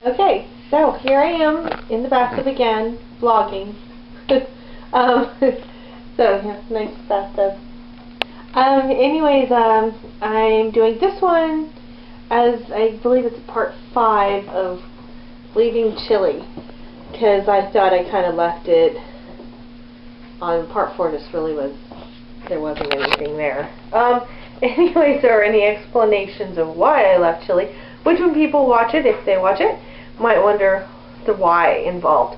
Okay, so here I am in the bathtub again, vlogging. So yeah, nice bathtub. I'm doing this one as I believe it's part 5 of leaving Chile, because I thought I kind of left it on part 4. Just really there wasn't anything there. Anyways, there are any explanations of why I left Chile, which when people watch it, if they watch it, might wonder the why involved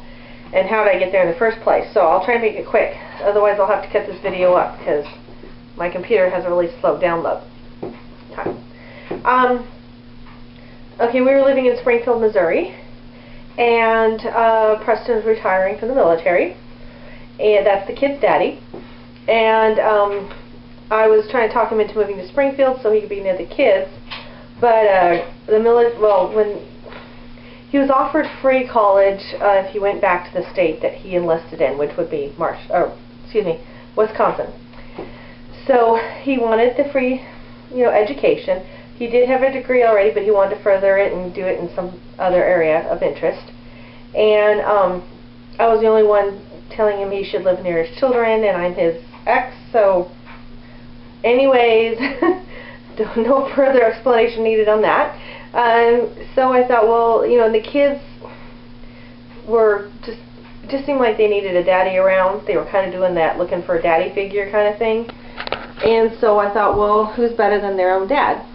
and how did I get there in the first place. So I'll try and make it quick, otherwise I'll have to cut this video up because my computer has a really slow download time. Okay, we were living in Springfield, Missouri, and Preston's retiring from the military, and that's the kid's daddy, and I was trying to talk him into moving to Springfield so he could be near the kids, but when he was offered free college if he went back to the state that he enlisted in, which would be Wisconsin. So he wanted the free, education. He did have a degree already, but he wanted to further it and do it in some other area of interest. And I was the only one telling him he should live near his children, and I'm his ex. So, anyways, no further explanation needed on that. So I thought, well, the kids were just seemed like they needed a daddy around. They were kind of doing that, looking for a daddy figure kind of thing. And so I thought, well, who's better than their own dad?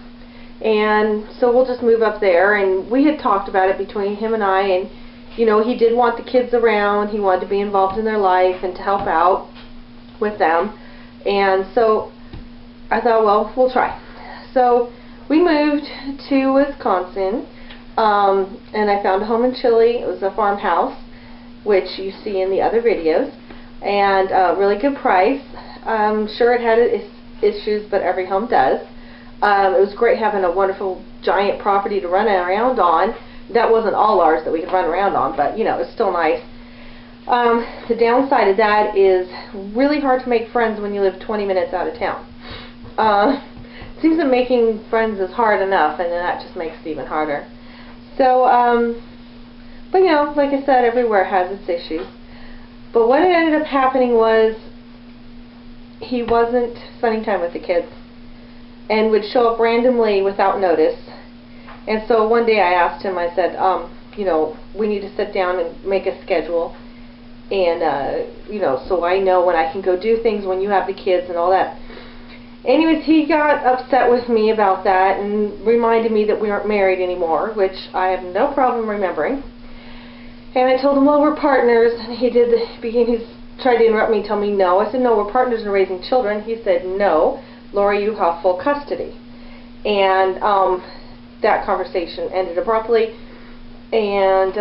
And so we'll just move up there. And we had talked about it between him and I. And, he did want the kids around. He wanted to be involved in their life and to help out with them. And so I thought, well, we'll try. So we moved to Wisconsin, and I found a home in Chile. It was a farmhouse, which you see in the other videos, and a really good price. I'm sure it had its issues, but every home does. It was great having a wonderful giant property to run around on. That wasn't all ours that we could run around on, but it's still nice. The downside of that is really hard to make friends when you live 20 minutes out of town. Seems that making friends is hard enough, and then that just makes it even harder. So, but like I said, everywhere has its issues. But what ended up happening was he wasn't spending time with the kids and would show up randomly without notice. And so one day I asked him, I said, we need to sit down and make a schedule, and, so I know when I can go do things when you have the kids and all that. Anyways, he got upset with me about that and reminded me that we aren't married anymore, which I have no problem remembering. And I told him, well, we're partners. And he tried to interrupt me and tell me no. I said, no, we're partners in raising children. He said, no, Lori, you have full custody. And that conversation ended abruptly, and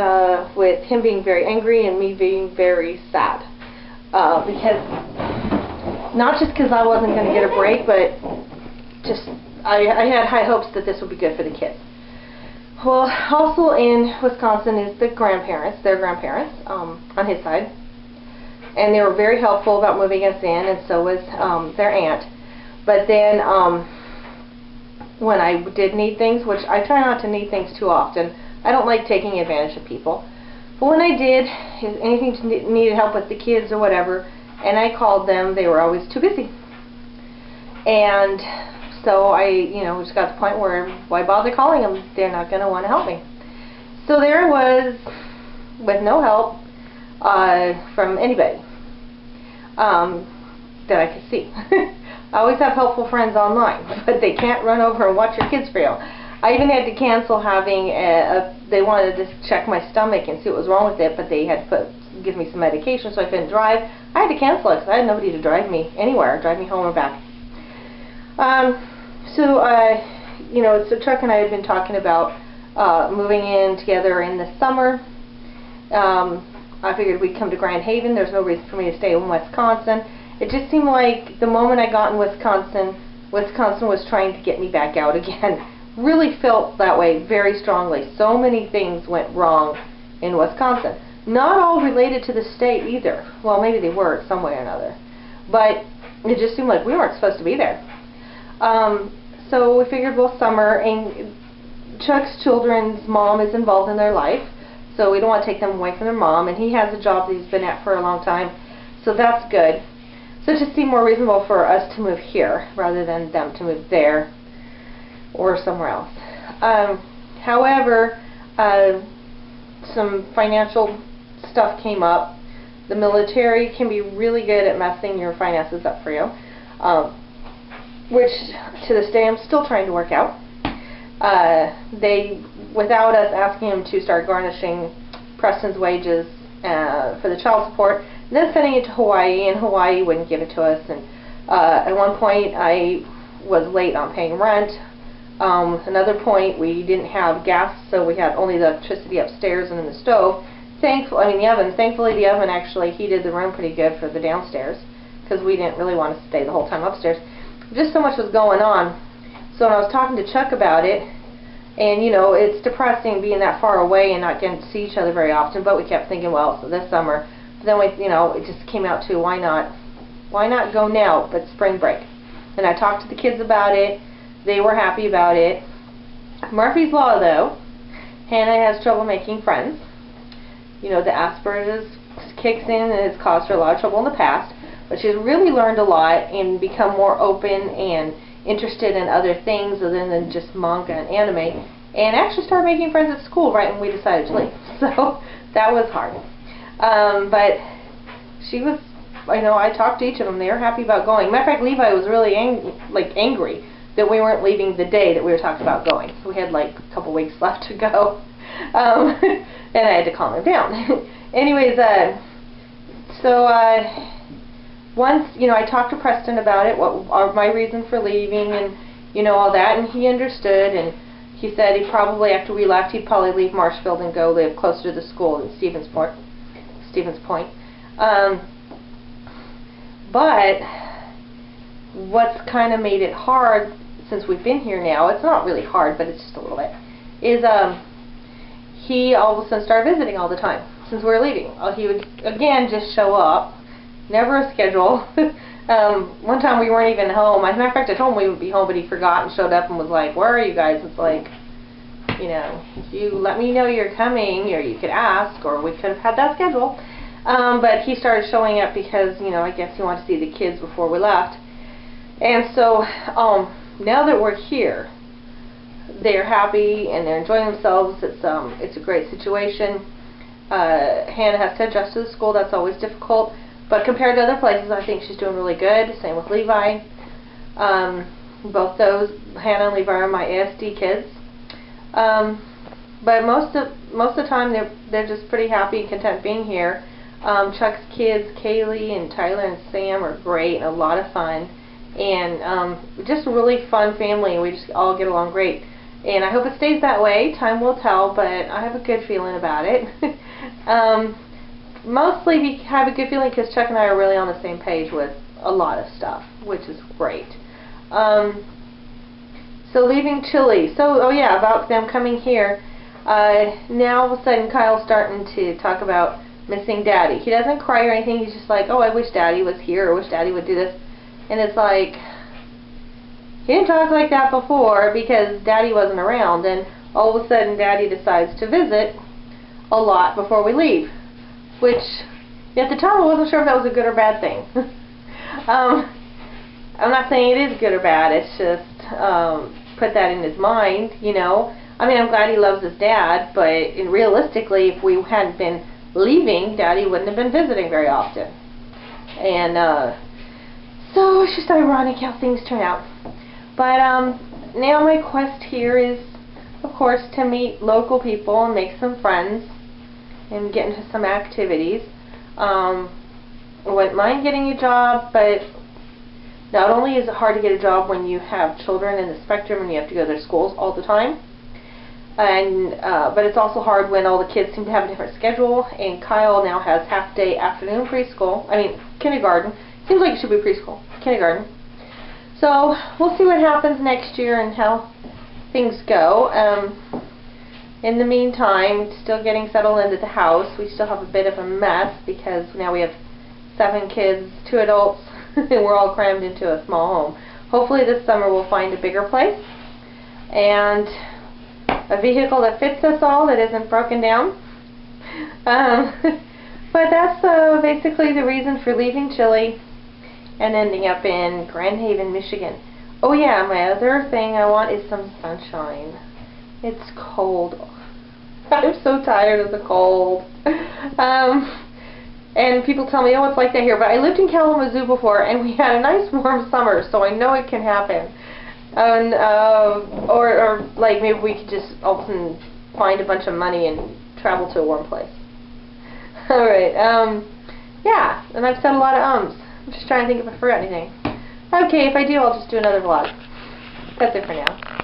with him being very angry and me being very sad. Not just because I wasn't going to get a break, but just I had high hopes that this would be good for the kids. Well, also in Wisconsin is their grandparents, on his side. And they were very helpful about moving us in, and so was their aunt. But then when I did need things, which I try not to need things too often, I don't like taking advantage of people. But when I did, anything needed help with the kids or whatever, and I called them, they were always too busy. And so I, just got to the point where, why bother calling them? They're not going to want to help me. So there I was, with no help from anybody that I could see. I always have helpful friends online, but they can't run over and watch your kids for you. I even had to cancel having they wanted to check my stomach and see what was wrong with it, but they had to give me some medication so I couldn't drive. I had to cancel it because I had nobody to drive me anywhere, drive me home or back. So Chuck and I had been talking about moving in together in the summer. I figured we'd come to Grand Haven. There's no reason for me to stay in Wisconsin. It just seemed like the moment I got in Wisconsin was trying to get me back out again. Really felt that way very strongly. So many things went wrong in Wisconsin. Not all related to the state either. Well, maybe they were some way or another. But it just seemed like we weren't supposed to be there. So we figured, well, summer, and Chuck's children's mom is involved in their life, so we don't want to take them away from their mom, and he has a job that he's been at for a long time, so that's good. So it just seemed more reasonable for us to move here rather than them to move there or somewhere else. However, some financial stuff came up. The military can be really good at messing your finances up for you, which to this day I'm still trying to work out. Without us asking him to start garnishing Preston's wages for the child support, and then sending it to Hawaii, and Hawaii wouldn't give it to us. And at one point I was late on paying rent. Another point, we didn't have gas, so we had only the electricity upstairs and in the stove. The oven. Thankfully, the oven actually heated the room pretty good for the downstairs, because we didn't really want to stay the whole time upstairs. Just so much was going on. So when I was talking to Chuck about it, and you know, it's depressing being that far away and not getting to see each other very often, but we kept thinking, well, so this summer. But then it just came out to why not go now, but spring break. And I talked to the kids about it. They were happy about it. Murphy's Law, though, Hannah has trouble making friends. You know, the Asperger's kicks in and has caused her a lot of trouble in the past, but she's really learned a lot and become more open and interested in other things other than just manga and anime, and actually started making friends at school right when we decided to leave. So that was hard. But she was, I talked to each of them. They were happy about going. Matter of fact, Levi was really angry that we weren't leaving the day that we were talking about going. So we had like a couple weeks left to go. And I had to calm him down. Anyways, once, I talked to Preston about it, what are my reason for leaving, and, all that, and he understood, and he said he'd probably, after we left, he'd probably leave Marshfield and go live closer to the school in Stevens Point. But what's kind of made it hard, since we've been here now, it's not really hard, but it's just a little bit, is he all of a sudden started visiting all the time since we were leaving. He would, again, just show up. Never a schedule. One time we weren't even home. As a matter of fact, I told him we would be home, but he forgot and showed up and was like, "Where are you guys?" It's like, if you let me know you're coming, or you could ask, or we could have had that schedule. But he started showing up because, I guess he wanted to see the kids before we left. And so, now that we're here, they're happy and they're enjoying themselves. It's a great situation. Hannah has to adjust to the school. That's always difficult. But compared to other places, I think she's doing really good. Same with Levi. Both those, Hannah and Levi, are my ASD kids. But most of the time, they're just pretty happy and content being here. Chuck's kids, Kaylee and Tyler and Sam, are great and a lot of fun. And just a really fun family. We just all get along great. And I hope it stays that way. Time will tell, but I have a good feeling about it. Mostly we have a good feeling because Chuck and I are really on the same page with a lot of stuff, which is great. So leaving Chile. So, about them coming here. Now all of a sudden Kyle's starting to talk about missing Daddy. He doesn't cry or anything. He's just like, "Oh, I wish Daddy was here, or wish Daddy would do this." And it's like, he didn't talk like that before because Daddy wasn't around, and all of a sudden Daddy decides to visit a lot before we leave, which at the time I wasn't sure if that was a good or bad thing. I'm not saying it is good or bad, it's just put that in his mind, I'm glad he loves his dad, but realistically, if we hadn't been leaving, Daddy wouldn't have been visiting very often. And so it's just ironic how things turn out. But now my quest here is, of course, to meet local people and make some friends and get into some activities. I wouldn't mind getting a job, but not only is it hard to get a job when you have children in the spectrum and you have to go to their schools all the time, but it's also hard when all the kids seem to have a different schedule, and Kyle now has half-day afternoon kindergarten. Seems like it should be preschool. Kindergarten. So we'll see what happens next year and how things go. In the meantime, still getting settled into the house. We still have a bit of a mess because now we have 7 kids, 2 adults, and we're all crammed into a small home. Hopefully this summer we'll find a bigger place. And a vehicle that fits us all, that isn't broken down. But that's basically the reason for leaving Chile and ending up in Grand Haven, Michigan. Oh yeah, my other thing I want is some sunshine. It's cold. I'm so tired of the cold. And people tell me, oh, it's like that here. But I lived in Kalamazoo before, and we had a nice warm summer, so I know it can happen. And or like maybe we could just all of a sudden find a bunch of money and travel to a warm place. All right. Yeah, and I've said a lot of ums. I'm just trying to think if I forgot anything. Okay, if I do, I'll just do another vlog. That's it for now.